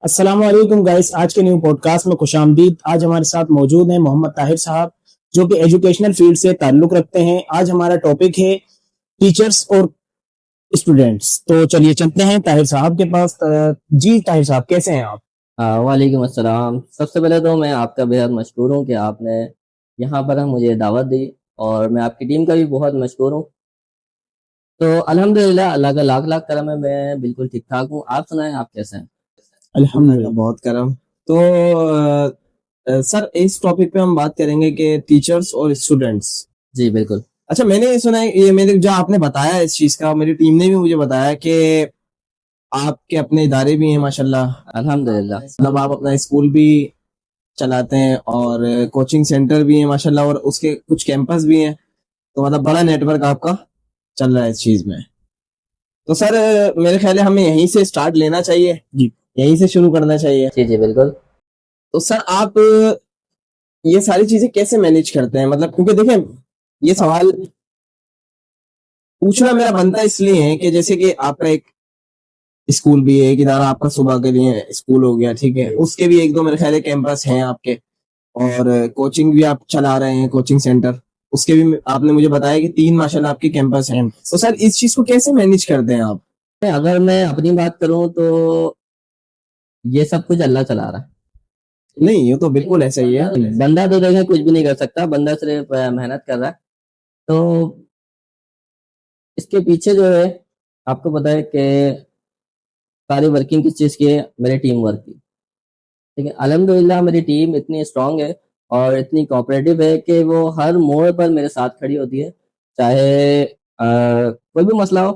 अस्सलाम वालेकुम गाइस। आज के न्यू पॉडकास्ट में खुशामदीद। आज हमारे साथ मौजूद हैं मोहम्मद ताहिर साहब, जो कि एजुकेशनल फील्ड से ताल्लुक रखते हैं। आज हमारा टॉपिक है टीचर्स और स्टूडेंट्स। तो चलिए चलते हैं ताहिर साहब के पास। जी ताहिर साहब, कैसे हैं आप? वालेकुम अस्सलाम। सबसे पहले तो मैं आपका बेहद मशकूर हूँ कि आपने यहाँ पर मुझे दावत दी, और मैं आपकी टीम का भी बहुत मशकूर हूँ। तो अल्हम्दुलिल्लाह, अल्लाह का लाख लाख करम है, मैं बिल्कुल ठीक ठाक हूँ। आप सुनाएं, आप कैसे हैं? अल्लाह का बहुत करम। तो सर, इस टॉपिक पे हम बात करेंगे कि टीचर्स और स्टूडेंट्स। जी बिल्कुल। अच्छा, मैंने सुना है, ये मेरे जो आपने बताया इस चीज का, मेरी टीम ने भी मुझे बताया कि आपके अपने इदारे भी हैं माशाल्लाह। अल्हम्दुलिल्लाह। मतलब आप अपना स्कूल भी चलाते हैं और कोचिंग सेंटर भी है माशाल्लाह, और उसके कुछ कैंपस भी हैं। तो मतलब बड़ा नेटवर्क आपका चल रहा है इस चीज में। तो सर, मेरे ख्याल है हमें यहीं से स्टार्ट लेना चाहिए, जी यहीं से शुरू करना चाहिए। जी जी बिल्कुल। तो सर, आप ये सारी चीजें कैसे मैनेज करते हैं? मतलब क्योंकि देखें, ये सवाल पूछना मेरा बनता इसलिए है कि जैसे कि आपका एक स्कूल भी है, एक इदारा आपका सुबह के लिए स्कूल हो गया, ठीक है, उसके भी एक दो मेरे ख्याल है कैंपस हैं आपके, और कोचिंग भी आप चला रहे हैं, कोचिंग सेंटर, उसके भी आपने मुझे बताया कि 3 माशाल्लाह आपके कैंपस हैं। तो सर, इस चीज को कैसे मैनेज करते हैं आप? अगर मैं अपनी बात करूँ तो ये सब कुछ अल्लाह चला रहा है। नहीं, ये तो बिल्कुल ऐसा ही है। बंदा तो देखें कुछ भी नहीं कर सकता, बंदा सिर्फ मेहनत कर रहा है। तो इसके पीछे जो है, आपको पता है कि सारी वर्किंग किस चीज़ की है? मेरी टीम वर्क की। ठीक है, अल्हम्दुलिल्लाह मेरी टीम इतनी स्ट्रांग है और इतनी कोऑपरेटिव है कि वो हर मोड़ पर मेरे साथ खड़ी होती है। चाहे कोई भी मसला हो,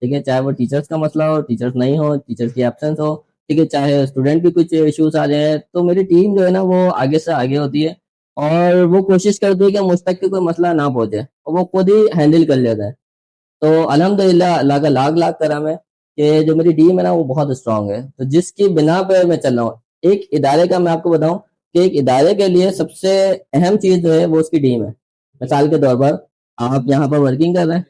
ठीक है, चाहे वो टीचर्स का मसला हो, टीचर्स नहीं हो, टीचर्स की एब्सेंस हो, ठीक है, चाहे स्टूडेंट भी कुछ इश्यूज आ जाए, तो मेरी टीम जो है ना, वो आगे से आगे होती है। और वो कोशिश करती है कि मुझ तक कोई मसला ना पहुंचे, और वो खुद ही हैंडल कर लेते हैं। तो अल्हम्दुलिल्लाह, अल्लाह का लाख लाख करम है कि जो मेरी टीम है ना, वो बहुत स्ट्रांग है। तो जिसकी बिना पे मैं चल रहा हूँ, एक इदारे का मैं आपको बताऊं कि एक इदारे के लिए सबसे अहम चीज जो है वो उसकी टीम है। मिसाल के तौर पर, आप यहाँ पर वर्किंग कर रहे हैं,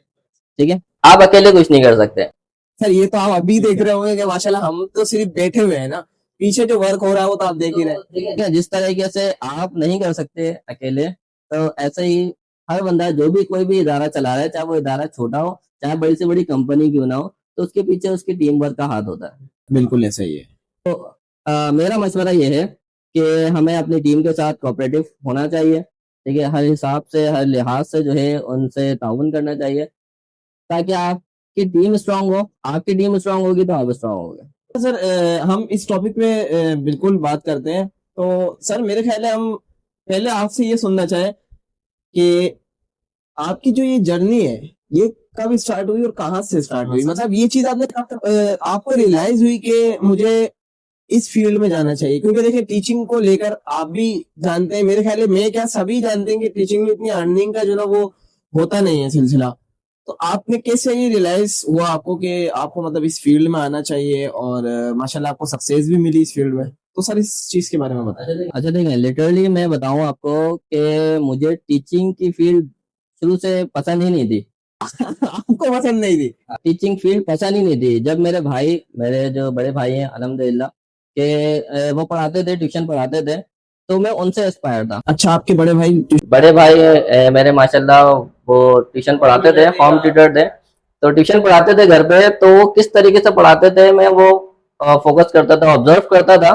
ठीक है, आप अकेले कुछ नहीं कर सकते। सर, ये तो आप अभी देख रहे होंगे कि माशाल्लाह हम तो सिर्फ बैठे हुए हैं ना, पीछे जो वर्क हो रहा है वो तो आप देख ही रहे हैं। ठीक है, जिस तरीके से आप नहीं कर सकते अकेले, तो ऐसे ही हर बंदा जो भी कोई भी इदारा चला रहा है, चाहे वो इदारा छोटा हो, चाहे बड़ी से बड़ी कंपनी क्यों ना हो, तो उसके पीछे उसकी टीम वर्क का हाथ होता है। बिल्कुल ऐसा ही है। मेरा मशवरा ये है कि हमें अपनी टीम के साथ कोऑपरेटिव होना चाहिए। ठीक है, हर हिसाब से, हर लिहाज से जो है उनसे ताउन करना चाहिए, ताकि आपकी टीम स्ट्रांग हो। आपकी टीम स्ट्रांग होगी तो आप स्ट्रांग होगे। सर, हम इस टॉपिक पे बिल्कुल बात करते हैं। तो सर, मेरे ख्याल है हम पहले आपसे ये सुनना चाहें कि आपकी जो ये जर्नी है, ये कब स्टार्ट हुई और कहाँ से स्टार्ट हुई? मतलब ये चीज आपने आपको रियलाइज हुई कि मुझे इस फील्ड में जाना चाहिए? क्योंकि देखिए, टीचिंग को लेकर आप भी जानते हैं, मेरे ख्याल है, मैं क्या सभी जानते हैं कि टीचिंग में इतनी अर्निंग का जो ना वो होता नहीं है सिलसिला। तो आपने कैसे ये रियलाइज हुआ आपको कि आपको मतलब इस फील्ड में आना चाहिए, और माशाल्लाह आपको सक्सेस भी मिली इस फील्ड में? तो सर, इस चीज के बारे में बताएं। अच्छा देखिए, लिटरली मैं बताऊं आपको कि मुझे टीचिंग की फील्ड शुरू से पसंद ही नहीं थी। आपको पसंद नहीं थी? टीचिंग फील्ड पसंद ही नहीं थी। जब मेरे भाई, मेरे जो बड़े भाई हैं अल्हम्दुलिल्लाह, के वो पढ़ाते थे, ट्यूशन पढ़ाते थे, तो मैं उनसे इंस्पायर था। अच्छा, आपके बड़े भाई? बड़े भाई मेरे माशाल्लाह, वो ट्यूशन पढ़ाते थे, होम ट्यूटर थे। तो ट्यूशन पढ़ाते थे घर पे, तो वो किस तरीके से पढ़ाते थे मैं वो फोकस करता था, ऑब्जर्व करता था।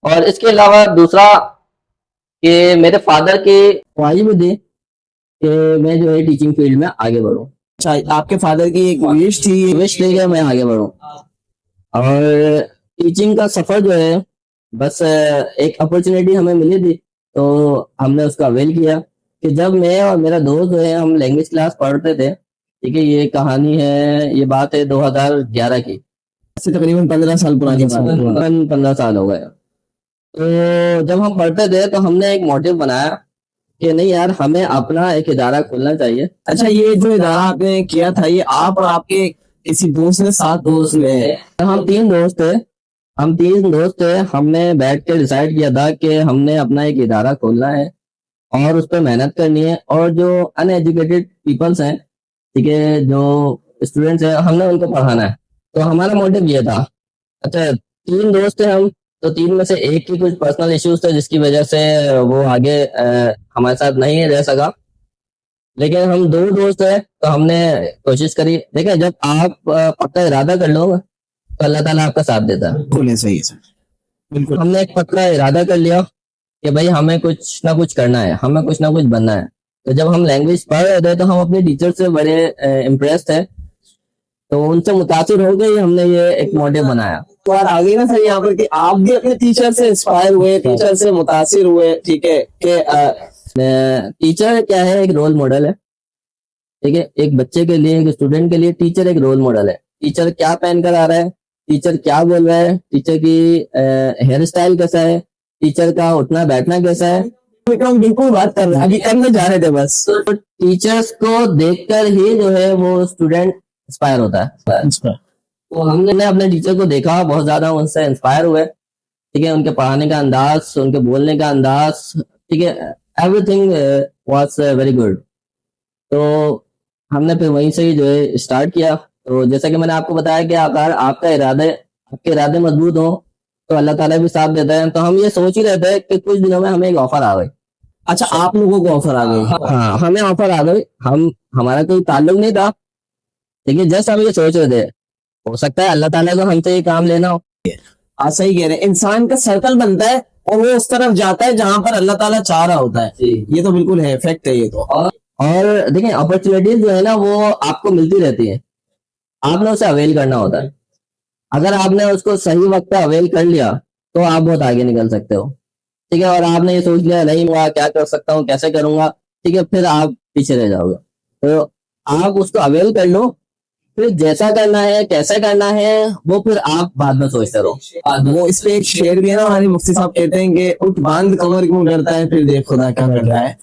और इसके अलावा दूसरा, कि मेरे फादर की ख्वाहिश भी थी कि मैं जो है टीचिंग फील्ड में आगे बढ़ूं। अच्छा, आपके फादर की एक विश थी? विश लेके मैं आगे बढ़ूं। और टीचिंग का सफर जो है, बस एक अपॉर्चुनिटी हमें मिली थी, तो हमने उसका अवेल किया। कि जब मैं और मेरा दोस्त जो है, हम लैंग्वेज क्लास पढ़ते थे, ठीक है, ये कहानी है, ये बात है 2011 की। से तकरीबन 15 साल पुरानी बात है। तकरीबन 15 साल हो गए। तो जब हम पढ़ते थे तो हमने एक मोटिव बनाया कि नहीं यार, हमें अपना एक इदारा खोलना चाहिए। अच्छा, ये जो इदारा आपने किया था, ये आप और आपके किसी दोस्त ने, 7 दोस्त ने? हम तीन दोस्त थे। हमने बैठ के डिसाइड किया था कि हमने अपना एक इदारा खोलना है और उस पर मेहनत करनी है। और जो अनएजुकेटेड पीपल्स हैं, ठीक है, जो स्टूडेंट्स हैं, हमने उनको पढ़ाना है। तो हमारा मोटिव ये था। अच्छा, तीन दोस्त थे हम, तो तीन में से एक की कुछ पर्सनल इश्यूज थे जिसकी वजह से वो आगे हमारे साथ नहीं रह सका। लेकिन हम दो दोस्त हैं तो हमने कोशिश करी। देखिए, जब आप पक्का इरादा कर लो तो अल्लाह ताला आपका साथ देता है। बिल्कुल ऐसा ही है सर, बिल्कुल। हमने एक पक्का इरादा कर लिया कि भाई हमें कुछ ना कुछ करना है, हमें कुछ ना कुछ बनना है। तो जब हम लैंग्वेज पढ़ रहे थे तो हम अपने टीचर से बड़े इम्प्रेस थे, तो उनसे मुतासिर हो गए हमने ये एक मॉडल बनाया। तो यार आ गई ना सर यहाँ पर कि आप भी अपने टीचर से इंस्पायर हुए, टीचर से मुतासिर हुए, ठीक है कि टीचर क्या है, एक रोल मॉडल है। ठीक है, एक बच्चे के लिए, एक स्टूडेंट के लिए टीचर एक रोल मॉडल है। टीचर क्या पहन कर आ रहा है, टीचर क्या बोल रहा है, टीचर की हेयर स्टाइल कैसा है, टीचर का उठना बैठना कैसा है, हम बिल्कुल बात कर रहे हैं, अभी करने जा रहे थे बस। तो टीचर्स को देखकर ही जो है वो स्टूडेंट इंस्पायर होता है। तो हमने अपने टीचर को देखा, बहुत ज्यादा उनसे इंस्पायर हुए। ठीक है, उनके पढ़ाने का अंदाज, उनके बोलने का अंदाज, ठीक है, एवरीथिंग वाज वेरी गुड। तो हमने फिर वहीं से ही जो है स्टार्ट किया। तो जैसा कि मैंने आपको बताया कि अगर आपके इरादे मजबूत हो तो अल्लाह ताला भी साथ देता है। तो हम ये सोच ही रहे थे कि कुछ दिनों में हमें एक ऑफर आ गई। अच्छा, आप लोगों को ऑफर आ गई? हाँ, हमें ऑफर आ गई। हमारा कोई ताल्लुक नहीं था, लेकिन जस्ट हम ये सोच रहे थे हो सकता है अल्लाह ताला को हमसे ये काम लेना हो। आप सही कह रहे हैं, इंसान का सर्कल बनता है और वो उस तरफ जाता है जहां पर अल्लाह ताला चाह रहा होता है। ये तो बिल्कुल है, फैक्ट है ये तो। और देखिए, अपॉर्चुनिटीज जो है ना वो आपको मिलती रहती है, आपने उसे अवेल करना होता है। अगर आपने उसको सही वक्त पे अवेल कर लिया तो आप बहुत आगे निकल सकते हो। ठीक है, और आपने ये सोच लिया नहीं मैं क्या कर सकता हूँ, कैसे करूंगा, ठीक है, फिर आप पीछे रह जाओगे। तो आप उसको अवेल कर लो, फिर जैसा करना है, कैसे करना है, वो फिर आप बाद में सोचते रहो। वो इस पे एक शेर भी है ना, हमारे मुफ्ती साहब कहते हैं कि उठ बांध कमर क्यों डरता है, फिर देख खुदा क्या कर रहा है।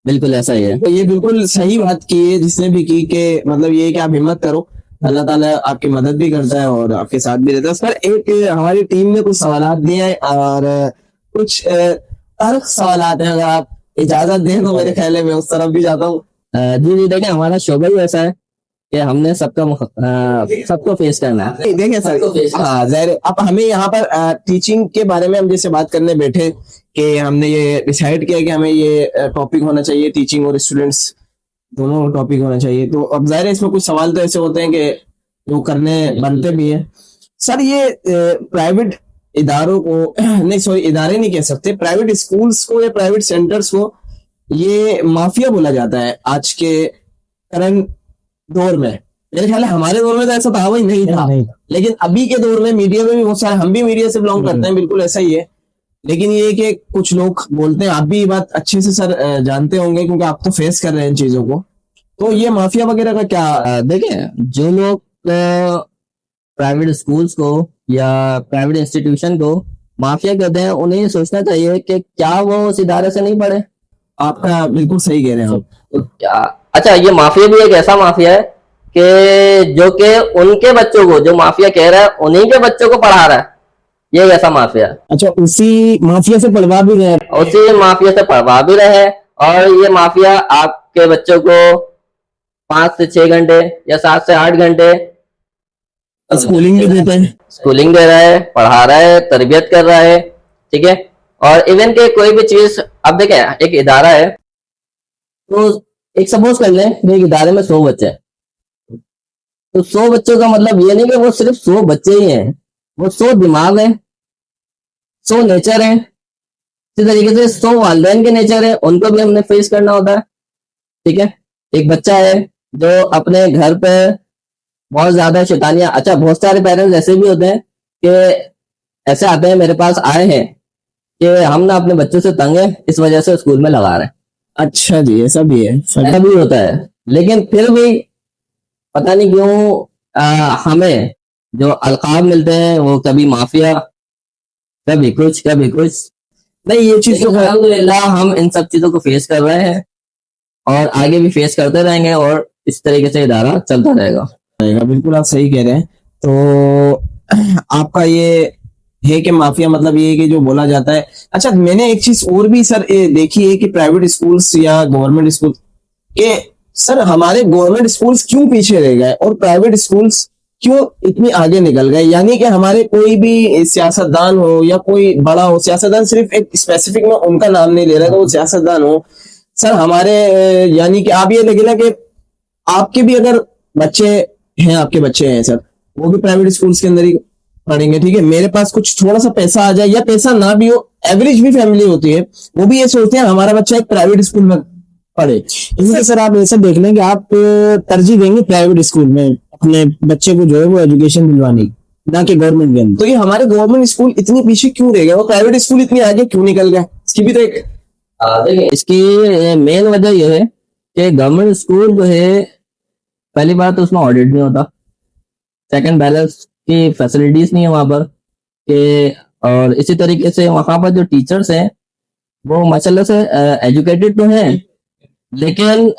बिल्कुल ऐसा ही है। तो ये बिल्कुल सही बात की है जिसने भी की, कि मतलब ये कि आप हिम्मत करो, अल्लाह ताला आपकी मदद भी करता है और आपके साथ भी रहता है। सर, एक हमारी टीम ने कुछ सवालात दिए हैं और कुछ तर्क सवालात हैं, अगर आप इजाजत दें तो मेरे ख्याल में उस तरफ भी जाता हूँ। जी जी, देखिए हमारा शोबा ही ऐसा है कि हमने सबको फेस करना है। देखिए सर, हाँ जाहिर है, अब हमें यहाँ पर टीचिंग के बारे में हम जैसे बात करने बैठे कि हमने ये डिसाइड किया कि हमें ये टॉपिक होना चाहिए, टीचिंग और स्टूडेंट्स दोनों टॉपिक होना चाहिए। तो अब जाहिर है इसमें कुछ सवाल तो ऐसे होते हैं कि जो करने बनते भी हैं। सर, ये प्राइवेट इदारों को नहीं, सॉरी, इदारे नहीं कह सकते, प्राइवेट स्कूल्स को या प्राइवेट सेंटर्स को ये माफिया बोला जाता है आज के करंट दौर में। मेरे ख्याल है हमारे दौर में तो ऐसा दावा ही नहीं था, लेकिन अभी के दौर में मीडिया में भी बहुत सारे, हम भी मीडिया से बिलोंग करते हैं, बिल्कुल ऐसा ही है। लेकिन ये कि कुछ लोग बोलते हैं, आप भी ये बात अच्छे से सर जानते होंगे क्योंकि आप तो फेस कर रहे हैं इन चीजों को। तो ये माफिया वगैरह का क्या? देखिए, जो लोग प्राइवेट स्कूल्स को या प्राइवेट इंस्टीट्यूशन को माफिया कहते हैं, उन्हें ये सोचना चाहिए कि क्या वो उस इदारे से नहीं पढ़े। आपका बिल्कुल सही कह रहे हैं आप। तो क्या, अच्छा, ये माफिया भी एक ऐसा माफिया है कि जो कि उनके बच्चों को, जो माफिया कह रहा है उन्हीं के बच्चों को पढ़ा रहा है, ये ऐसा माफिया। अच्छा, उसी माफिया से पढ़वा भी रहे, उसी माफिया से पढ़वा भी रहे, और ये माफिया आपके बच्चों को 5 से 6 घंटे या 7 से 8 घंटे स्कूलिंग भी देते हैं, स्कूलिंग दे रहा है, पढ़ा रहा है, तरबियत कर रहा है। ठीक है, और इवन के कोई भी चीज, अब देखें एक इदारा है, तो एक सपोज कर लें एक इदारे में 100 बच्चे हैं, तो 100 बच्चों का मतलब ये नहीं कि वो सिर्फ 100 बच्चे ही हैं, वो 100 दिमाग है, 100 नेचर है। इसी तरीके से 100 वालिदैन के नेचर है, उनको भी हमने फेस करना होता है। ठीक है, एक बच्चा है जो अपने घर पे बहुत ज्यादा शैतानियां, अच्छा, बहुत सारे पेरेंट्स ऐसे भी होते हैं कि ऐसे आते हैं, मेरे पास आए हैं कि हम ना अपने बच्चों से तंग है, इस वजह से स्कूल में लगा रहे हैं। अच्छा जी, ऐसा भी है, ऐसा भी होता है। लेकिन फिर भी पता नहीं क्यों हमें जो अलकाब मिलते हैं वो कभी माफिया, कभी कुछ, कभी कुछ। नहीं, ये चीज तो अल्हम्दुलिल्लाह हम इन सब चीजों को फेस कर रहे हैं और आगे भी फेस करते रहेंगे, और इस तरीके से इदारा चलता रहेगा। बिल्कुल आप सही कह रहे हैं। तो आपका ये है कि माफिया मतलब ये है कि जो बोला जाता है। अच्छा, मैंने एक चीज और भी सर देखी है कि प्राइवेट स्कूल्स या गवर्नमेंट स्कूल के, सर हमारे गवर्नमेंट स्कूल्स क्यों पीछे रह गए और प्राइवेट स्कूल्स क्यों इतनी आगे निकल गए? यानी कि हमारे कोई भी सियासतदान हो या कोई बड़ा हो, सियासतदान सिर्फ एक स्पेसिफिक में उनका नाम नहीं ले रहा, तो वो सियासतदान हो सर हमारे, यानी कि आप ये लगे ना कि आपके भी अगर बच्चे हैं, आपके बच्चे हैं सर, वो भी प्राइवेट स्कूल्स के अंदर ही पढ़ेंगे, ठीक है, मेरे पास कुछ थोड़ा सा पैसा आ जाए या पैसा ना भी हो, एवरेज भी फैमिली होती है, वो भी ये सोचते हैं हमारा बच्चा एक प्राइवेट स्कूल में पढ़े। इसलिए सर आप ऐसा देख लें कि आप तरजीह देंगे प्राइवेट स्कूल में अपने बच्चे को जो है वो एजुकेशन दिलवाने की, ना कि गवर्नमेंट के अंदर। तो ये हमारे गवर्नमेंट स्कूल इतनी पीछे क्यों रह गए, वो प्राइवेट स्कूल इतनी आगे क्यों निकल गए? इसकी भी तो एक देखिए इसकी मेन वजह यह है कि गवर्नमेंट स्कूल जो है, पहली बात तो उसमें ऑडिट नहीं होता, सेकंड बैलेंस की फैसिलिटीज नहीं है वहां पर कि, और इसी तरीके से वहां पर जो टीचर्स हैं वो माशाल्लाह से एजुकेटेड तो हैं, लेकिन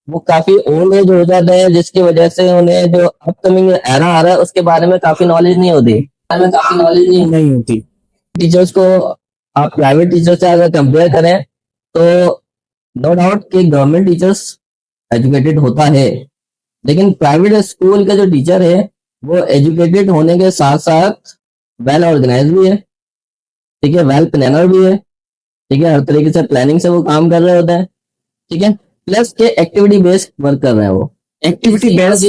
वो काफी ओल्ड एज हो जाते हैं, जिसकी वजह से उन्हें जो अपकमिंग एरा आ रहा है उसके बारे में काफी नॉलेज नहीं होती, नहीं होती। टीचर्स को आप प्राइवेट टीचर से अगर कंपेयर करें तो नो डाउट कि गवर्नमेंट टीचर्स एजुकेटेड होता है, लेकिन प्राइवेट स्कूल का जो टीचर है वो एजुकेटेड होने के साथ साथ वेल ऑर्गेनाइज भी है, ठीक है, वेल प्लानर भी है, ठीक है, हर तरीके से प्लानिंग से वो काम कर रहे होते हैं, ठीक है, प्लस के एक्टिविटी बेस्ड वर्क कर रहे हैं वो, एक्टिविटी बेस्ड।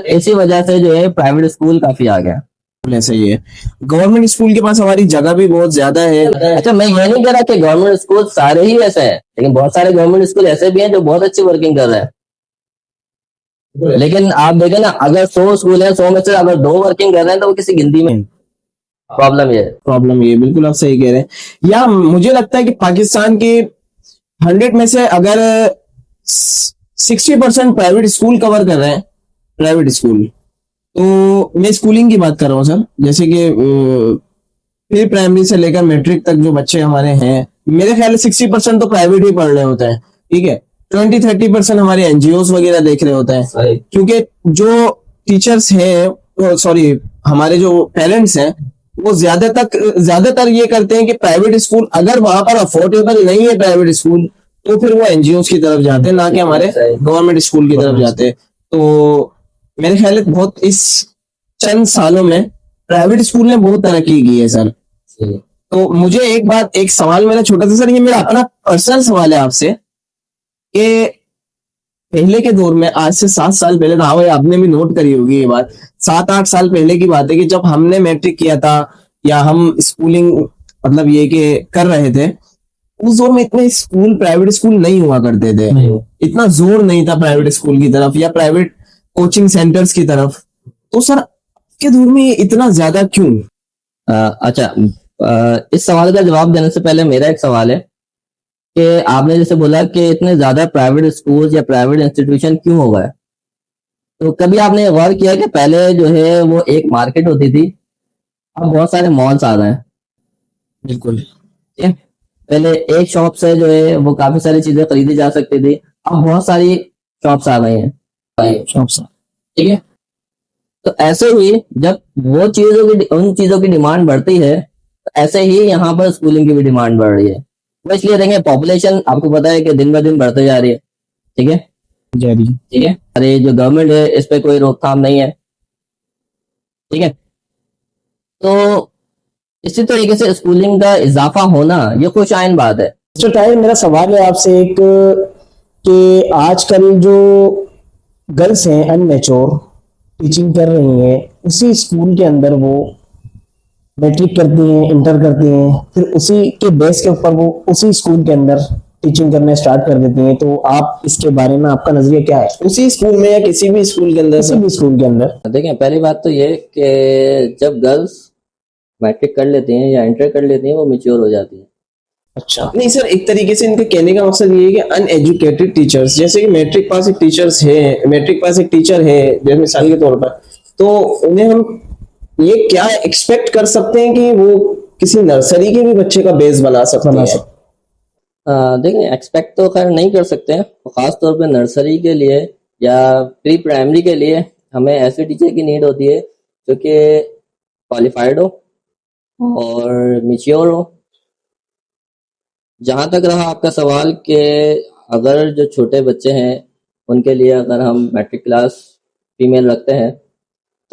इसी वजह से जो है प्राइवेट स्कूल काफी आ गया। ऐसा ही है, गवर्नमेंट स्कूल के पास हमारी जगह भी बहुत ज्यादा है। अच्छा, मैं ये नहीं कह रहा कि गवर्नमेंट स्कूल सारे ही ऐसे हैं, लेकिन बहुत सारे गवर्नमेंट स्कूल ऐसे भी हैं जो बहुत अच्छी वर्किंग कर रहे हैं, लेकिन आप देखें ना, अगर 100 स्कूल है, 100 में से अगर 2 वर्किंग कर रहे हैं तो वो किसी गिनती में। प्रॉब्लम ये बिल्कुल आप सही कह रहे हैं। या मुझे लगता है कि पाकिस्तान के 100 में से अगर 60% प्राइवेट स्कूल कवर कर रहे हैं, प्राइवेट स्कूल, तो मैं स्कूलिंग की बात कर रहा हूँ सर, जैसे कि प्री प्राइमरी से लेकर मैट्रिक तक जो बच्चे हमारे हैं, मेरे ख्याल से 60% तो प्राइवेट ही पढ़ रहे होते हैं, ठीक है, 20-30% हमारे एनजीओ वगैरह देख रहे होते हैं, क्योंकि जो टीचर्स हैं, सॉरी, हमारे जो पेरेंट्स हैं, वो ज्यादातर ये करते हैं कि प्राइवेट स्कूल अगर वहां पर अफोर्डेबल नहीं है प्राइवेट स्कूल, तो फिर वो एनजीओ की तरफ जाते हैं, ना कि हमारे गवर्नमेंट स्कूल की तरफ जाते हैं। तो मेरे ख्याल से बहुत इस चंद सालों में प्राइवेट स्कूल ने बहुत तरक्की की है सर। तो मुझे एक सवाल मेरा छोटा सा सर, ये मेरा अपना पर्सनल सवाल है आपसे, कि पहले के दौर में, आज से 7 साल पहले, हाँ भाई आपने भी नोट करी होगी ये बात, 7-8 साल पहले की बात है कि जब हमने मैट्रिक किया था या हम स्कूलिंग मतलब ये कि कर रहे थे, उस दौर में इतने स्कूल, प्राइवेट स्कूल नहीं हुआ करते थे, इतना जोर नहीं था प्राइवेट स्कूल की तरफ या प्राइवेट कोचिंग सेंटर्स की तरफ। तो सर के दौर में इतना ज्यादा क्यों? अच्छा, इस सवाल का जवाब देने से पहले मेरा एक सवाल है कि आपने जैसे बोला कि इतने ज्यादा प्राइवेट स्कूल या प्राइवेट इंस्टीट्यूशन क्यों हो गए, तो कभी आपने गौर किया कि पहले जो है वो एक मार्केट होती थी, अब बहुत सारे मॉल्स आ रहे हैं। बिल्कुल, ठीक है, पहले एक शॉप से जो है वो काफी सारी चीजें खरीदी जा सकती थी, अब बहुत सारी शॉप्स आ गई हैं, शॉप्स, ठीक है, तो ऐसे ही जब वो उन चीजों की डिमांड बढ़ती है, तो ऐसे ही यहाँ पर स्कूलिंग की भी डिमांड बढ़ रही है। वो इसलिए देखेंगे, पॉपुलेशन आपको पता है कि दिन ब दिन बढ़ते जा रही है, ठीक है, ठीक है, अरे जो गवर्नमेंट है इस पे कोई रोकथाम नहीं है, ठीक है, तो इसी तरीके से स्कूलिंग का इजाफा होना ये खुशाइन बात है। मिस्टर ताहिर, मेरा सवाल है आपसे एक, कि आजकल जो गर्ल्स हैं अनमेच्योर टीचिंग कर रही हैं, उसी स्कूल के अंदर वो मैट्रिक करती हैं, इंटर करती हैं, फिर उसी के बेस के ऊपर वो उसी स्कूल के अंदर टीचिंग करना स्टार्ट कर देती हैं, तो आप इसके बारे में, आपका नजरिया क्या है? उसी स्कूल में या किसी भी स्कूल के अंदर? किसी भी स्कूल के अंदर। देखें, पहली बात तो ये कि जब गर्ल्स मैट्रिक कर लेती हैं या इंटर कर लेती हैं वो मैच्योर हो जाती है। अच्छा, नहीं सर, एक तरीके से इनके कहने का मकसद ये है कि अनएजुकेटेड टीचर्स, जैसे कि मैट्रिक पास एक टीचर है जैसे मिसाल के तौर पर, तो उन्हें हम ये क्या एक्सपेक्ट कर सकते हैं कि वो किसी नर्सरी के भी बच्चे का बेस बना सकते हैं? देखें, एक्सपेक्ट तो खैर नहीं कर सकते हैं, खास तौर पे नर्सरी के लिए या प्री प्राइमरी के लिए हमें ऐसे टीचर की नीड होती है जो कि क्वालिफाइड हो और मैच्योर हो। जहां तक रहा आपका सवाल कि अगर जो छोटे बच्चे हैं उनके लिए अगर हम मैट्रिक क्लास फीमेल रखते हैं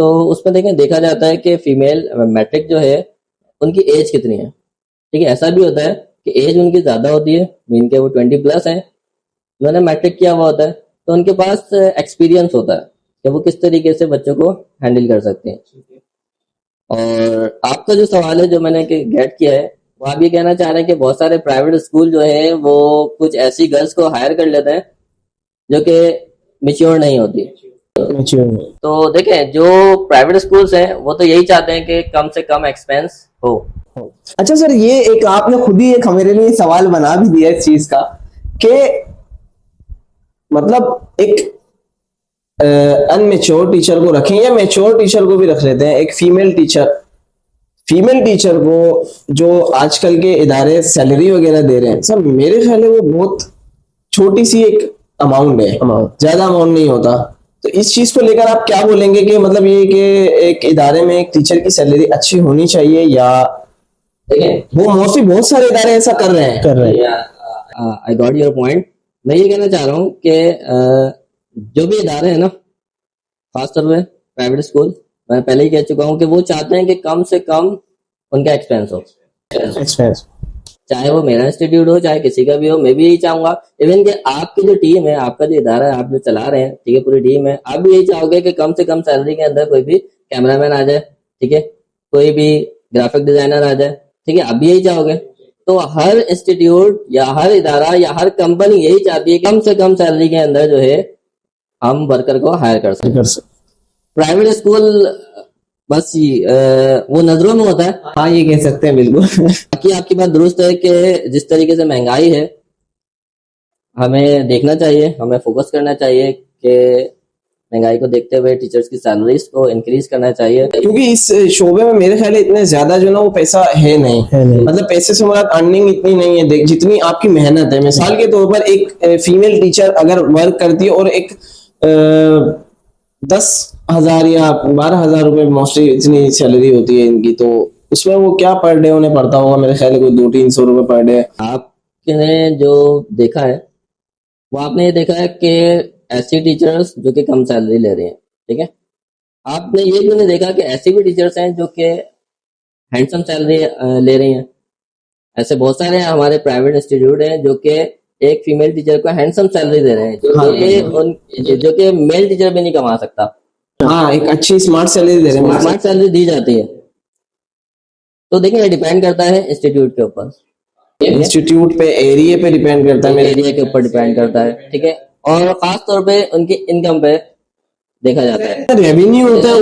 तो उसमें देखें देखा जाता है कि फीमेल मैट्रिक जो है उनकी एज कितनी है। ठीक है, ऐसा भी होता है कि एज उनकी ज्यादा होती है, मीन के वो 20+ है, उन्होंने मैट्रिक किया हुआ होता है, तो उनके पास एक्सपीरियंस होता है कि वो किस तरीके से बच्चों को हैंडल कर सकते हैं। और आपका जो सवाल है जो मैंने गेट किया है, वो आप ये कहना चाह रहे हैं कि बहुत सारे प्राइवेट स्कूल जो है वो कुछ ऐसी गर्ल्स को हायर कर लेते हैं जो कि मेच्योर नहीं होती। तो देखें जो प्राइवेट स्कूल्स हैं वो तो यही चाहते हैं कि कम से कम एक्सपेंस हो। अच्छा सर, ये एक आपने खुद ही एक मेरे लिए सवाल बना भी दिया इस चीज का कि मतलब एक अनमेच्योर टीचर को रखें या मेच्योर टीचर को भी रख लेते हैं, एक फीमेल टीचर को जो आजकल के इदारे सैलरी वगैरह दे रहे हैं, सर मेरे ख्याल है वो बहुत छोटी सी एक अमाउंट है, ज्यादा अमाउंट नहीं होता। तो इस चीज को लेकर आप क्या बोलेंगे कि मतलब ये कि एक इदारे में एक टीचर की सैलरी अच्छी होनी चाहिए, या वो मोस्टली बहुत सारे इदारे ऐसा कर रहे हैं? I got your point. मैं ये कहना चाह रहा हूँ कि जो भी इदारे हैं ना, खासतौर पे प्राइवेट स्कूल, मैं पहले ही कह चुका हूँ कि वो चाहते हैं कि कम से कम उनका एक्सपेंस हो, चाहे वो मेरा इंस्टीट्यूट हो चाहे किसी का भी हो। मैं भी यही चाहूंगा इवन कि आपकी जो टीम है, आपका जो इदारा है, आप जो चला रहे हैं, ठीक है, पूरी टीम है, आप भी यही चाहोगे कि कम से कम सैलरी के अंदर कोई भी कैमरामैन आ जाए, ठीक है, कोई भी ग्राफिक डिजाइनर आ जाए, ठीक है, आप भी यही चाहोगे। तो हर इंस्टीट्यूट या हर इदारा या हर कंपनी यही चाहती है कम से कम सैलरी के अंदर जो है हम वर्कर को हायर कर सकें। प्राइवेट स्कूल बस वो नजरों में होता है, हाँ ये कह सकते हैं बिल्कुल। बाकी आपकी बात दुरुस्त है कि जिस तरीके से महंगाई है, हमें देखना चाहिए, हमें फोकस करना चाहिए कि महंगाई को देखते हुए टीचर्स की सैलरीज को इंक्रीज करना चाहिए, क्योंकि इस शोबे में मेरे ख्याल इतने ज्यादा जो ना वो पैसा है नहीं, मतलब पैसे से मुराद अर्निंग इतनी नहीं है जितनी आपकी मेहनत है। मिसाल के तौर पर एक फीमेल टीचर अगर वर्क करती है और एक 10,000 या 12,000 रुपए मोस्टली इतनी सैलरी होती है इनकी, तो उसमें वो क्या पर डे उन्हें पड़ता होगा, मेरे ख्याल कोई 200-300 रुपए पर डे। आपने जो देखा है वो आपने ये देखा है कि ऐसी टीचर्स जो कि कम सैलरी ले रही हैं, ठीक है, आपने ये भी नहीं देखा कि ऐसी भी टीचर्स हैं जो कि हैंडसम सैलरी ले रही हैं। ऐसे बहुत सारे हमारे प्राइवेट इंस्टीट्यूट हैं जो कि एक फीमेल टीचर को हैंडसम सैलरी दे रहे हैं, जो कि मेल टीचर भी नहीं कमा सकता। हाँ, एक अच्छी स्मार्ट सैलरी दे रहे हैं, स्मार्ट सैलरी दी जाती है। तो देखिए डिपेंड करता है इंस्टीट्यूट के ऊपर, इंस्टीट्यूट पे, एरिया पे डिपेंड करता है, एरिया के ऊपर डिपेंड करता है, ठीक है, और खास तौर पे उनकी इनकम पे देखा जाता है। रेवेन्यू होता है,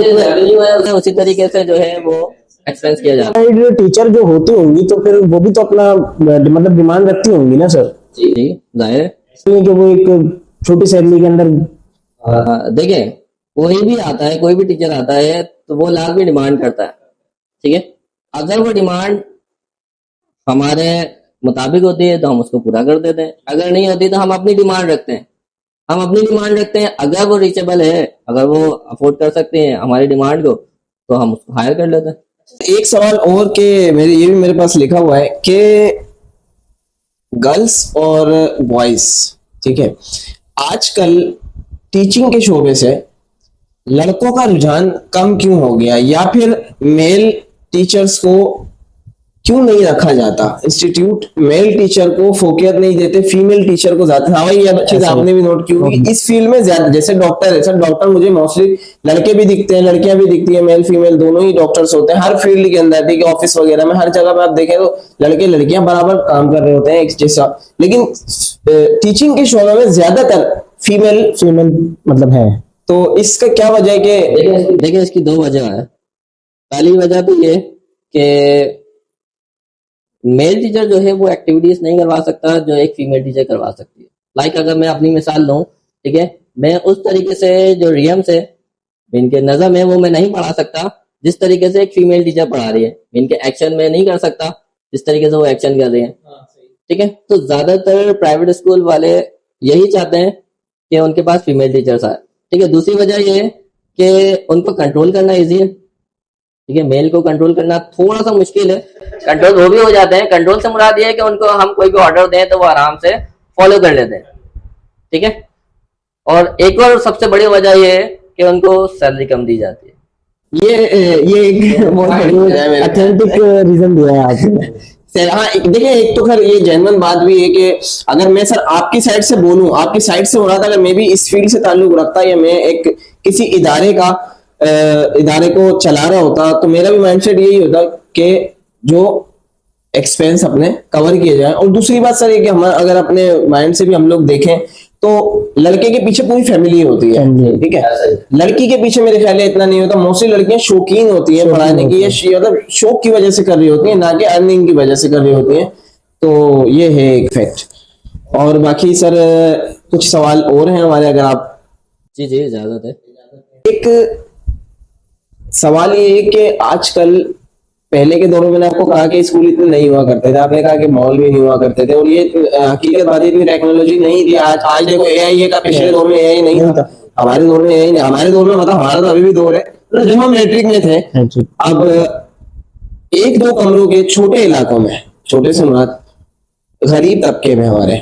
उसी तरीके से जो है वो एक्सपेंस किया जाता है। टीचर जो होती होंगी तो फिर वो भी तो अपना मतलब डिमांड रखती होंगी ना सर? जी जाहिर है कि वो एक छोटी सैलरी के अंदर देखिए कोई भी आता है, कोई भी टीचर आता है तो वो लाख भी डिमांड करता है, ठीक है, अगर वो डिमांड हमारे मुताबिक होती है तो हम उसको पूरा कर देते हैं, अगर नहीं होती तो हम अपनी डिमांड रखते हैं। अगर वो रीचेबल है, अगर वो अफोर्ड कर सकते हैं हमारी डिमांड को, तो हम उसको हायर कर लेते हैं। एक सवाल और के ये भी मेरे पास लिखा हुआ है कि गर्ल्स और बॉयज, ठीक है, आजकल टीचिंग के शोबे से लड़कों का रुझान कम क्यों हो गया, या फिर मेल टीचर्स को क्यों नहीं रखा जाता? इंस्टीट्यूट मेल टीचर को फोकस नहीं देते, फीमेल टीचर को ज्यादा। हाँ ये चीज आपने भी नोट की होगी इस फील्ड में ज्यादा। जैसे डॉक्टर है सर, डॉक्टर मुझे मोस्टली लड़के भी दिखते हैं, लड़कियां भी दिखती है, मेल फीमेल दोनों ही डॉक्टर्स होते हैं हर फील्ड के अंदर, ठीक है, ऑफिस वगैरह में हर जगह पे आप देखें तो लड़के लड़कियां बराबर काम कर रहे होते हैं एक जैसा। लेकिन टीचिंग के शोबे में ज्यादातर फीमेल मतलब है, तो इसका क्या वजह है? कि देखिए इसकी दो वजह है। पहली वजह तो ये कि मेल टीचर जो है वो एक्टिविटीज नहीं करवा सकता जो एक फीमेल टीचर करवा सकती है। लाइक अगर मैं अपनी मिसाल लूं, ठीक है, मैं उस तरीके से जो रियम्स है, इनके नज़म है, वो मैं नहीं पढ़ा सकता जिस तरीके से एक फीमेल टीचर पढ़ा रही है। इनके एक्शन में नहीं कर सकता जिस तरीके से वो एक्शन कर रही है, ठीक है। तो ज्यादातर प्राइवेट स्कूल वाले यही चाहते हैं कि उनके पास फीमेल टीचर्स आए, ठीक है। दूसरी वजह ये है कि उनको कंट्रोल करना ईजी है, ठीक है, मेल को कंट्रोल करना थोड़ा सा मुश्किल है। कंट्रोल वो भी हो जाते हैं, कंट्रोल से मुराद ये है कि उनको हम कोई भी ऑर्डर दें तो वो आराम से फॉलो कर लेते हैं, ठीक है। और एक और सबसे बड़ी वजह ये है कि उनको सैलरी कम दी जाती है, ये एक बहुत बड़ी वजह है मेरे अथेंटिक रीजन दिया है आपने। सर। हाँ, देखिए, एक तो खैर ये जेन्युइन बात भी है कि अगर मैं सर आपकी साइड से बोलूं, आपकी साइड से हो रहा था, अगर मैं भी इस फील्ड से ताल्लुक रखता या मैं एक किसी इदारे को चला रहा होता, तो मेरा भी माइंडसेट यही होता कि जो एक्सपेंस अपने कवर किए जाए। और दूसरी बात सर ये कि हम अगर अपने माइंड से भी हम लोग देखें तो लड़के के पीछे पूरी फैमिली होती है, Family। ठीक है। लड़की के पीछे मेरे ख्याल में इतना नहीं होता। मोस्टली लड़कियां शौकीन होती हैं पढ़ाने की, या मतलब शौक की वजह से कर रही होती हैं, ना कि अर्निंग की वजह से कर रही होती हैं। तो ये है एक फैक्ट। और बाकी सर कुछ सवाल और हैं हमारे, अगर आप। जी जी, इजाजत है। एक सवाल ये है कि आजकल, पहले के दौरों में मैंने आपको कहा कि स्कूल इतने नहीं हुआ करते थे, आपने कहा कि मॉल भी नहीं हुआ करते थे, और ये हकीकत बात है, इतनी टेक्नोलॉजी नहीं थी। आज देखो एआई का, पिछले दौर में एआई नहीं था, हमारे दौर में एआई नहीं, हमारे दौर में मतलब हमारा तो अभी भी दौर है, तो जब हम मैट्रिक में थे। अब एक दो कमरों के छोटे इलाकों में, छोटे से मुराद गरीब तबके में, हमारे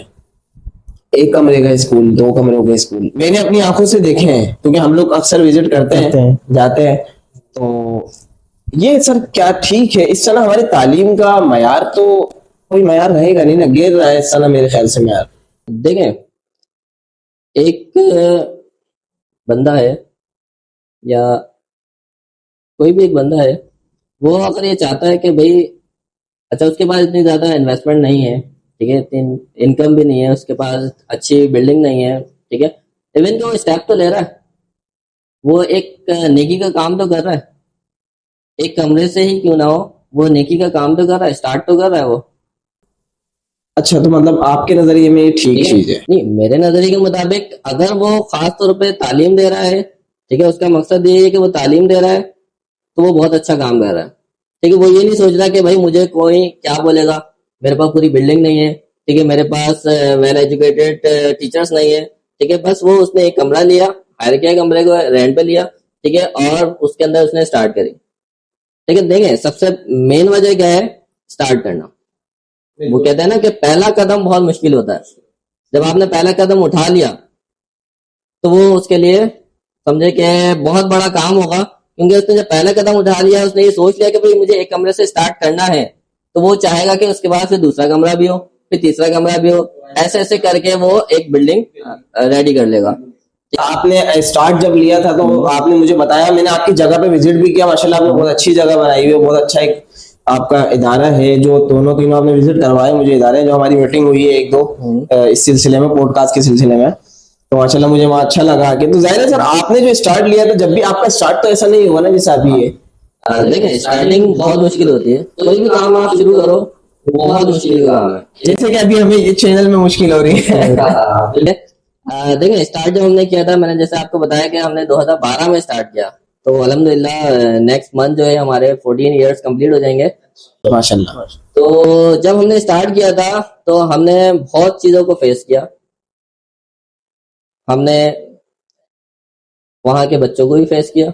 एक कमरे का स्कूल, दो कमरों के स्कूल मैंने अपनी आंखों से देखे हैं, क्योंकि हम लोग अक्सर विजिट करते हैं, जाते हैं। तो ये सर क्या ठीक है? इस समय हमारी तालीम का मयार तो कोई मयार रहेगा नहीं ना, गिर रहा है इस समय मेरे ख्याल से मयार। देखें, एक बंदा है या कोई भी एक बंदा है, वो अगर ये चाहता है कि भाई, अच्छा उसके पास इतनी ज्यादा इन्वेस्टमेंट नहीं है, ठीक है, इतनी इनकम भी नहीं है, उसके पास अच्छी बिल्डिंग नहीं है, ठीक है, इवन तो स्टेप तो ले रहा है, वो एक नेकी का काम तो कर रहा है, एक कमरे से ही क्यों ना हो, वो नेकी का काम तो कर रहा है, स्टार्ट तो कर रहा है वो। अच्छा, तो मतलब आपके नजरिए में ये ठीक चीज है? नहीं, मेरे नजरिए के मुताबिक अगर वो खास तौर पे तालीम दे रहा है, ठीक है, उसका मकसद ये है कि वो तालीम दे रहा है, तो वो बहुत अच्छा काम कर रहा है, ठीक है। वो ये नहीं सोच रहा कि भाई मुझे कोई क्या बोलेगा, मेरे पास पूरी बिल्डिंग नहीं है, ठीक है, मेरे पास वेल एजुकेटेड टीचर्स नहीं है, ठीक है, बस वो उसने एक कमरा लिया, हायर किया, कमरे को रेंट पे लिया, ठीक है, और उसके अंदर उसने स्टार्ट करी, ठीक है। देखें, सबसे मेन वजह क्या है? स्टार्ट करना। वो कहते हैं ना कि पहला कदम बहुत मुश्किल होता है। जब आपने पहला कदम उठा लिया तो वो उसके लिए समझे कि बहुत बड़ा काम होगा, क्योंकि उसने जब पहला कदम उठा लिया, उसने ये सोच लिया कि भाई मुझे एक कमरे से स्टार्ट करना है, तो वो चाहेगा कि उसके बाद फिर दूसरा कमरा भी हो, फिर तीसरा कमरा भी हो, ऐसे ऐसे करके वो एक बिल्डिंग रेडी कर लेगा। आपने स्टार्ट जब लिया था तो आपने मुझे बताया, मैंने आपकी जगह पे विजिट भी किया, माशाल्लाह आपने बहुत अच्छी जगह बनाई हुई है, बहुत अच्छा एक आपका इदारा है। जो दोनों तीनों आपने विजिट करवाए मुझे इदारे, जो हमारी मीटिंग हुई है एक दो इस सिलसिले में, पॉडकास्ट के सिलसिले में, तो माशाल्लाह मुझे वहाँ अच्छा लगा कि। तो जाहिर है सर, आपने जो स्टार्ट लिया था, जब भी आपका स्टार्ट तो ऐसा नहीं हुआ ना जैसा अभी है। देखिए, स्टार्टिंग बहुत मुश्किल होती है, कोई भी काम आप शुरू करो बहुत मुश्किल काम है, जैसे कि अभी हमें ये चैनल में मुश्किल हो रही है। ठीक है। देखिए, स्टार्ट जब हमने किया था, मैंने जैसे आपको बताया कि हमने 2012 में स्टार्ट किया, तो अल्हम्दुलिल्लाह नेक्स्ट मंथ जो है हमारे 14 इयर्स कंप्लीट हो जाएंगे माशाल्लाह। तो जब हमने स्टार्ट किया था तो हमने बहुत चीजों को फेस किया। हमने वहाँ के बच्चों को भी फेस किया,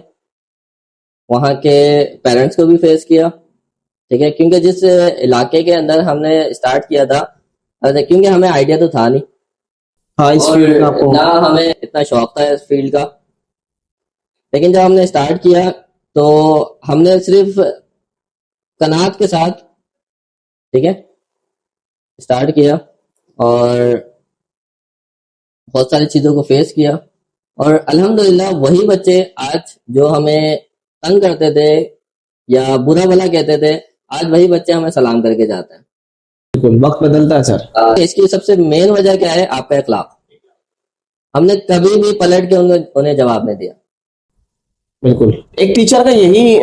वहाँ के पेरेंट्स को भी फेस किया, ठीक है, क्योंकि जिस इलाके के अंदर हमने स्टार्ट किया था, क्योंकि हमें आइडिया तो था नहीं, हाँ, इस फील्ड का आपको ना हमें इतना शौक था इस फील्ड का, लेकिन जब हमने स्टार्ट किया तो हमने सिर्फ कनात के साथ, ठीक है, स्टार्ट किया और बहुत सारी चीजों को फेस किया, और अल्हम्दुलिल्लाह वही बच्चे आज जो हमें तंग करते थे या बुरा भला कहते थे, आज वही बच्चे हमें सलाम करके जाते हैं। बिल्कुल, वक्त बदलता है सर। इसकी सबसे मेन वजह क्या है? आपका इखलाक। हमने कभी भी पलट के उन्हें जवाब नहीं दिया। बिल्कुल, एक टीचर का यही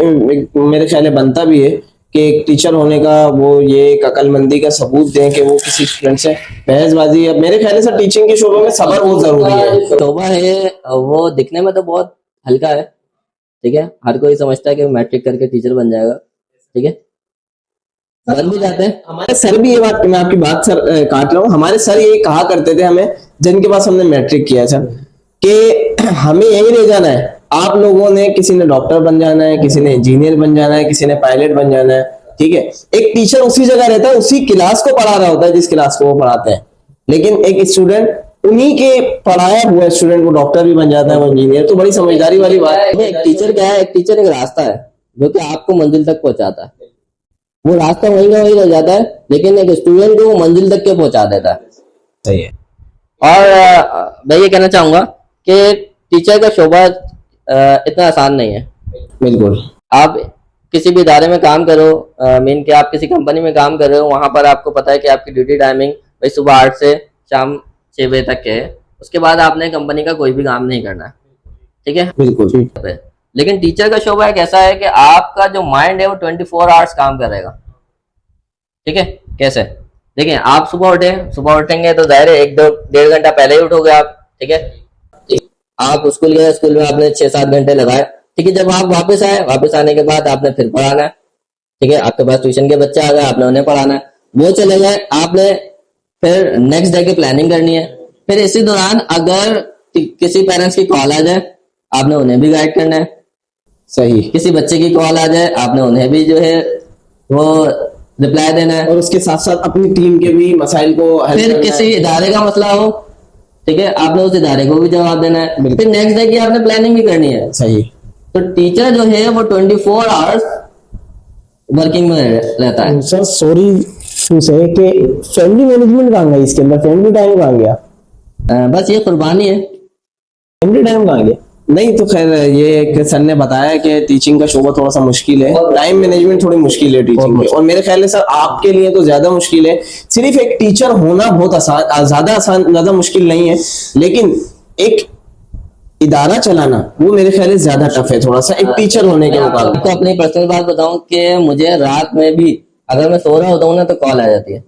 मेरे ख्याल में बनता भी है कि एक टीचर होने का वो ये एक अक्लमंदी का सबूत दें कि वो किसी स्टूडेंट से बहसबाजी। अब मेरे ख्याल से टीचिंग के शोबे में सब्र बहुत जरूरी है। शोबा है वो दिखने में तो बहुत हल्का है, ठीक है, हर कोई समझता है कि मैट्रिक करके टीचर बन जाएगा, ठीक है, बन भी जाते हैं। हमारे सर भी ये बात, मैं आपकी बात सर काट रहा हूँ, हमारे सर ये कहा करते थे हमें, जिनके पास हमने मैट्रिक किया सर, कि हमें यही रह जाना है, आप लोगों ने, किसी ने डॉक्टर बन जाना है, किसी ने इंजीनियर बन जाना है, किसी ने पायलट बन जाना है, ठीक है। एक टीचर उसी जगह रहता है, उसी क्लास को पढ़ा रहा होता है जिस क्लास को वो पढ़ाते हैं, लेकिन एक स्टूडेंट उन्हीं के पढ़ाया हुआ स्टूडेंट को डॉक्टर भी बन जाता है, वो इंजीनियर, तो बड़ी समझदारी वाली बात है। एक टीचर क्या है, एक टीचर एक रास्ता है जो कि आपको मंजिल तक पहुंचाता है। वो रास्ता वहीं का वहीं रह जाता है, लेकिन एक स्टूडेंट को वो मंजिल तक के पहुंचा देता है। सही है। और मैं ये कहना चाहूंगा कि टीचर का शोबा इतना आसान नहीं है। बिल्कुल। आप किसी भी इदारे में काम करो, मीन कि आप किसी कंपनी में काम कर रहे हो, वहां पर आपको पता है कि आपकी ड्यूटी टाइमिंग भाई सुबह 8 से शाम 6 बजे तक के है। उसके बाद आपने कंपनी का कोई भी काम नहीं करना है, ठीक है। बिल्कुल। लेकिन टीचर का शोबा एक ऐसा है कि आपका जो माइंड है वो 24 आवर्स काम करेगा, ठीक है। कैसे? देखिए, आप सुबह उठेंगे तो जाहिर है 1-2-1.5 घंटा पहले ही उठोगे आप, ठीक है। आप स्कूल गए, स्कूल में आपने 6-7 घंटे लगाए, ठीक है। जब आप वापस आए, वापस आने के बाद आपने फिर पढ़ाना है, ठीक है। आपके पास ट्यूशन के बच्चे आ गए, आपने उन्हें पढ़ाना है, वो चले गए, आपने फिर नेक्स्ट डे की प्लानिंग करनी है। फिर इसी दौरान अगर किसी पेरेंट्स की कॉल आ जाए, आपने उन्हें भी गाइड करना है। सही। किसी बच्चे की कॉल आ जाए, आपने उन्हें भी जो है वो रिप्लाई देना है। और उसके साथ साथ अपनी टीम के भी मसाइल को हल फिर करना किसी है। इदारे का मसला हो, ठीक है, आपने उस इदारे को भी जवाब देना है। फिर नेक्स्ट डे की आपने प्लानिंग भी करनी है। सही। तो टीचर जो है वो 24 आवर्स वर्किंग में रहता है। सर सॉरी टू से कि फैमिली मैनेजमेंट कहाँ गई इसके अंदर, फैमिली टाइम कहाँ गया, बस ये कुर्बानी है। फैमिली टाइम कहाँ गया? नहीं तो खैर, ये एक सर ने बताया कि टीचिंग का शोबा थोड़ा सा मुश्किल है, टाइम मैनेजमेंट थोड़ी मुश्किल है टीचिंग में, और मेरे ख्याल में सर आपके लिए तो ज्यादा मुश्किल है। सिर्फ एक टीचर होना बहुत आसान, ज्यादा मुश्किल नहीं है, लेकिन एक इदारा चलाना वो मेरे ख्याल में ज्यादा टफ है थोड़ा सा, एक टीचर होने के मुकाबले। आपको अपनी पर्सनल बात बताऊं कि मुझे रात में भी अगर मैं सो रहा होता हूँ ना तो कॉल आ जाती है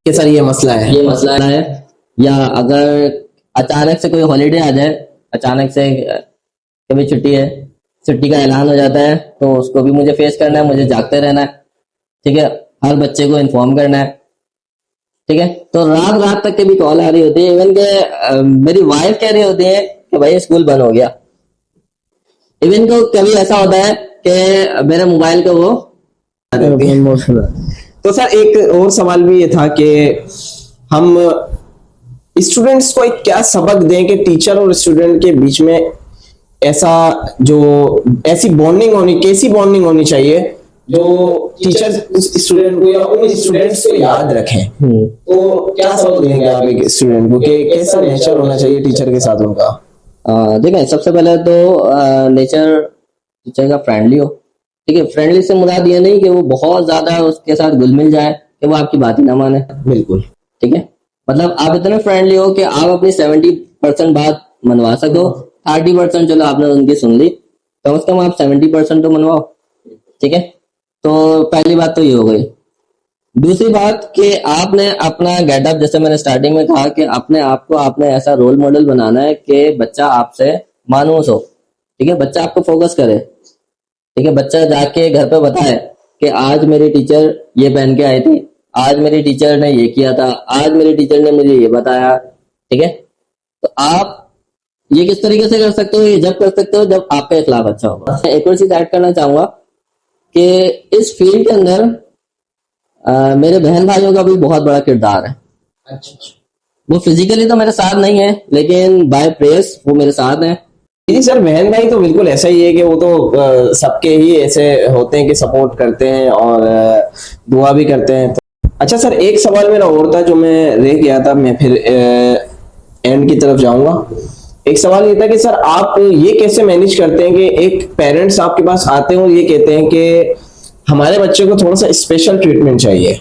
कि सर ये मसला है, ये मसला है। या अगर अचानक से कोई हॉलीडे आ जाए, अचानक से कभी छुट्टी है, छुट्टी का ऐलान हो जाता है, तो उसको भी मुझे फेस करना है, मुझे जागते रहना है, ठीक है। हर बच्चे को इन्फॉर्म करना है, ठीक है। तो रात रात तक के भी कॉल आ रही होती है। इवन के मेरी वाइफ कह रही होती है कि भाई स्कूल बंद हो गया। इवन को कभी ऐसा होता है कि मेरे मोबाइल को वो तो सर एक और सवाल भी ये था कि हम स्टूडेंट्स को एक क्या सबक दें कि टीचर और स्टूडेंट के बीच में ऐसा जो ऐसी बॉन्डिंग होनी, कैसी बॉन्डिंग होनी चाहिए जो टीचर उस स्टूडेंट को या उन स्टूडेंट्स को याद रखें। तो क्या सबक देंगे आप एक स्टूडेंट को कि कैसा नेचर होना चाहिए टीचर के साथ उनका? देखें, सबसे पहले तो नेचर टीचर का फ्रेंडली हो, ठीक है। फ्रेंडली से मुराद ये नहीं कि वो बहुत ज्यादा उसके साथ घुल मिल जाए कि वो आपकी बात ही ना माने, बिल्कुल, ठीक है। मतलब आप इतने फ्रेंडली हो कि आप अपनी 70% बात मनवा सको। 30% चलो आपने उनकी सुन ली, कम से कम आप 70% तो मनवाओ, ठीक है। तो पहली बात तो ये हो गई। दूसरी बात कि आपने अपना गेटअप, जैसे मैंने स्टार्टिंग में कहा कि अपने आप को आपने ऐसा रोल मॉडल बनाना है कि बच्चा आपसे मानूस हो, ठीक है। बच्चा आपको फोकस करे, ठीक है। बच्चा जाके घर पे बताए कि आज मेरी टीचर ये पहन के आई थी, आज मेरी टीचर ने ये किया था, आज मेरी टीचर ने मुझे ये बताया, ठीक है। तो आप ये किस तरीके से कर सकते हो? ये जब कर सकते हो जब आपका इखलाक अच्छा होगा। मैं एक और चीज ऐड करना चाहूंगा कि इस फील्ड के अंदर मेरे बहन भाइयों का भी बहुत बड़ा किरदार है। वो फिजिकली तो मेरे साथ नहीं है, लेकिन बाय प्रेस वो मेरे साथ है। जी सर, बहन भाई तो बिल्कुल ऐसा ही है कि वो तो सबके ही ऐसे होते हैं कि सपोर्ट करते हैं और दुआ भी करते हैं। तो अच्छा सर, एक सवाल मेरा और था जो मैं रह गया था, मैं फिर एंड की तरफ जाऊंगा। एक सवाल ये था कि सर आप ये कैसे मैनेज करते हैं कि एक पेरेंट्स आपके पास आते हैं और ये कहते हैं कि हमारे बच्चे को थोड़ा सा स्पेशल ट्रीटमेंट चाहिए।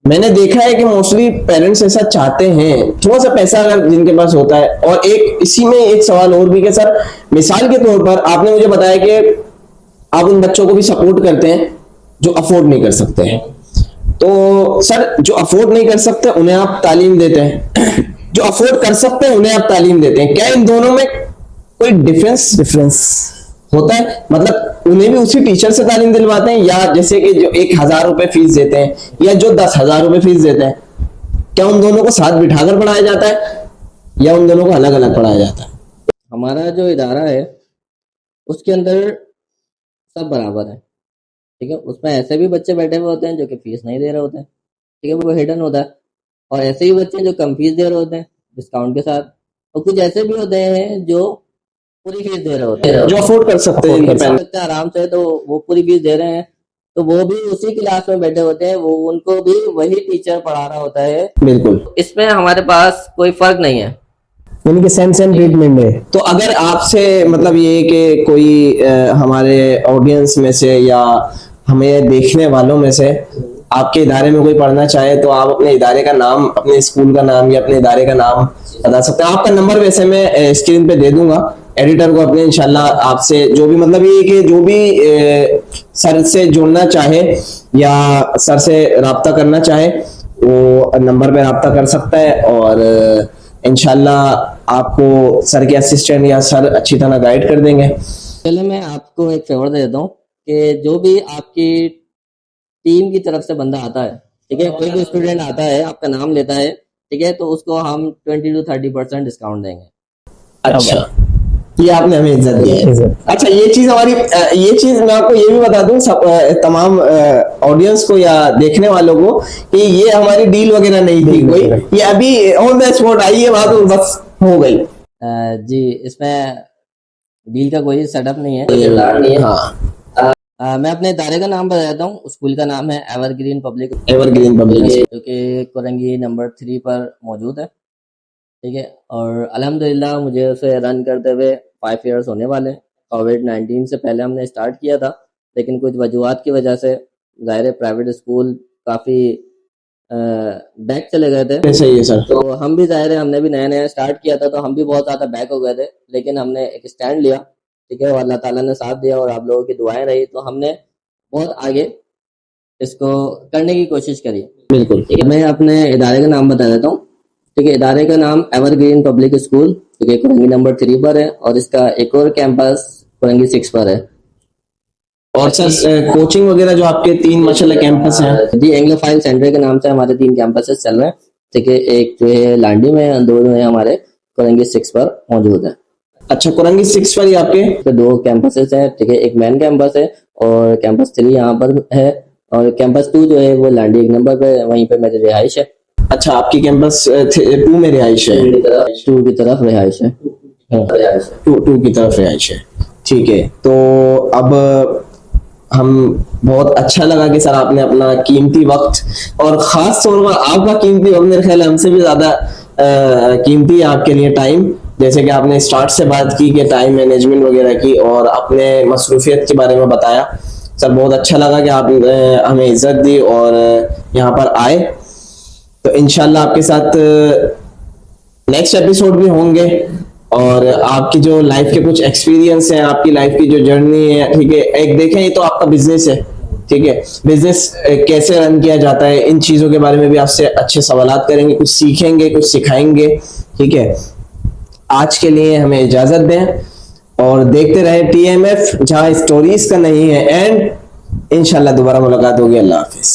मैंने देखा है कि मोस्टली पेरेंट्स ऐसा चाहते हैं, थोड़ा सा पैसा अगर जिनके पास होता है। और एक इसी में एक सवाल और भी कि सर मिसाल के तौर पर आपने मुझे बताया कि आप उन बच्चों को भी सपोर्ट करते हैं जो अफोर्ड नहीं कर सकते हैं, तो सर जो अफोर्ड नहीं कर सकते उन्हें आप तालीम देते हैं, जो अफोर्ड कर सकते हैं उन्हें आप तालीम देते हैं, क्या इन दोनों में कोई डिफरेंस होता है? मतलब उन्हें भी उसी टीचर से तालीम दिलवाते हैं, या जैसे कि जो 1,000 रुपए फीस देते हैं या जो 10,000 रुपए फीस देते हैं, क्या उन दोनों को साथ बिठाकर पढ़ाया जाता है या उन दोनों को अलग अलग पढ़ाया जाता है? हमारा जो इदारा है उसके अंदर सब बराबर है, ठीक है। उसमें ऐसे भी बच्चे बैठे हुए होते हैं जो कि फीस नहीं दे रहे होते हैं, ठीक है, वो हिडन होता है। और ऐसे ही बच्चे जो कम फीस दे रहे होते हैं डिस्काउंट के साथ, और कुछ ऐसे भी होते हैं जो पूरी फीस दे रहे होते हैं, जो अफोर्ड कर सकते हैं, Afford कर इनके सकते हैं आराम से, तो वो पूरी फीस दे रहे हैं, तो वो भी उसी क्लास में बैठे होते हैं, वो उनको भी वही टीचर पढ़ा रहा होता है। बिल्कुल। इसमें हमारे पास कोई फर्क नहीं है। यानी कि सेम सेम ट्रीटमेंट है। तो अगर आपसे मतलब ये कि कोई हमारे ऑडियंस में से या हमें देखने वालों में से आपके इदारे में कोई पढ़ना चाहे, तो आप अपने इदारे का नाम, अपने स्कूल का नाम या अपने इदारे का नाम बता सकते हैं। आपका नंबर वैसे मैं स्क्रीन पे दे दूंगा एडिटर को अपने, इंशाल्लाह आपसे जो भी मतलब ये कि जो भी सर से जुड़ना चाहे या सर से राब्ता करना चाहे वो नंबर पे राब्ता कर सकता है, और इंशाल्लाह आपको सर के असिस्टेंट या सर अच्छी तरह गाइड कर देंगे। पहले मैं आपको एक फेवर दे देता हूँ कि जो भी आपकी टीम की तरफ से बंदा आता है, ठीक है, कोई भी स्टूडेंट आता है आपका नाम लेता है, ठीक है, तो उसको हम 20 to 30% डिस्काउंट देंगे। अच्छा, ये आपने हमें इज्जत दी है। इज्जत। अच्छा, ये चीज हमारी ये चीज मैं आपको ये भी बता दूं सब तमाम ऑडियंस को या देखने वालों को कि ये हमारी डील वगैरह नहीं थी कोई, ये अभी ऑन द स्पॉट आई है बात और बस हो गई। जी, इसमें डील का कोई सेटअप नहीं है। हाँ, मैं अपने इदारे का नाम बता देता हूँ। स्कूल का नाम है एवरग्रीन पब्लिक, एवरग्रीन पब्लिक, जो कि कोरंगी नंबर 3 पर मौजूद है, ठीक है। और अल्हम्दुलिल्लाह मुझे उसे रन करते हुए 5 इयर्स होने वाले हैं। कोविड-19 से पहले हमने स्टार्ट किया था, लेकिन कुछ वजूहात की वजह से ज़ाहिर है प्राइवेट स्कूल काफ़ी बैक चले गए थे। सही है सर। तो हम भी ज़ाहिर है, हमने भी नया नया स्टार्ट किया था, तो हम भी बहुत ज़्यादा बैक हो गए थे, लेकिन हमने एक स्टैंड लिया, ठीक है, और अल्लाह ताला ने साथ दिया और आप लोगों की दुआएं रही, तो हमने बहुत आगे इसको करने की कोशिश करी। बिल्कुल, ठीक है, मैं अपने इदारे का नाम बता देता हूँ, ठीक है। इदारे का नाम एवरग्रीन पब्लिक स्कूल, ठीक है, कोरंगी नंबर 3 पर है, और इसका एक और कैंपस कोरंगी 6 पर है। और सर कोचिंग वगैरह जो आपके 3 माशाल्लाह कैंपस हैं। जी, एंग्लोफाइल सेंटर के नाम से हमारे 3 कैंपसेस चल रहे हैं, ठीक है। एक जो है लांडी में, 2 जो है हमारे कोरंगी 6 पर मौजूद है। अच्छा, कोरंगी 6 पर ही आपके तो 2 कैंपसेस हैं, ठीक है। एक मेन कैंपस है और कैंपस 3 यहाँ पर है, और कैंपस 2 जो है वो लांडी 1 नंबर पे, वहीं पे मेरी रिहाइश है। अच्छा, आपकी कैंपस 2 में रिहाइश है, 2 की तरफ रिहाइश है। 2 की तरफ रिहाइश है, ठीक है। तो अब हम बहुत अच्छा लगा कि सर आपने अपना कीमती वक्त, और खास तौर पर आपका कीमती वक्त मेरे ख्याल हमसे भी ज्यादा कीमती है आपके लिए टाइम, जैसे कि आपने स्टार्ट से बात की कि टाइम मैनेजमेंट वगैरह की और अपने मसरूफियत के बारे में बताया। सर बहुत अच्छा लगा कि आप हमें इज्जत दी और यहाँ पर आए। तो इंशाल्लाह आपके साथ नेक्स्ट एपिसोड भी होंगे, और आपकी जो लाइफ के कुछ एक्सपीरियंस हैं, आपकी लाइफ की जो जर्नी है, ठीक है। एक देखें, ये तो आपका बिजनेस है, ठीक है, बिजनेस कैसे रन किया जाता है, इन चीजों के बारे में भी आपसे अच्छे सवालात करेंगे, कुछ सीखेंगे, कुछ सिखाएंगे, ठीक है। आज के लिए हमें इजाजत दें और देखते रहे TMF, जहां स्टोरीज का नहीं है एंड। इंशाल्लाह दोबारा मुलाकात होगी। अल्लाह हाफिज।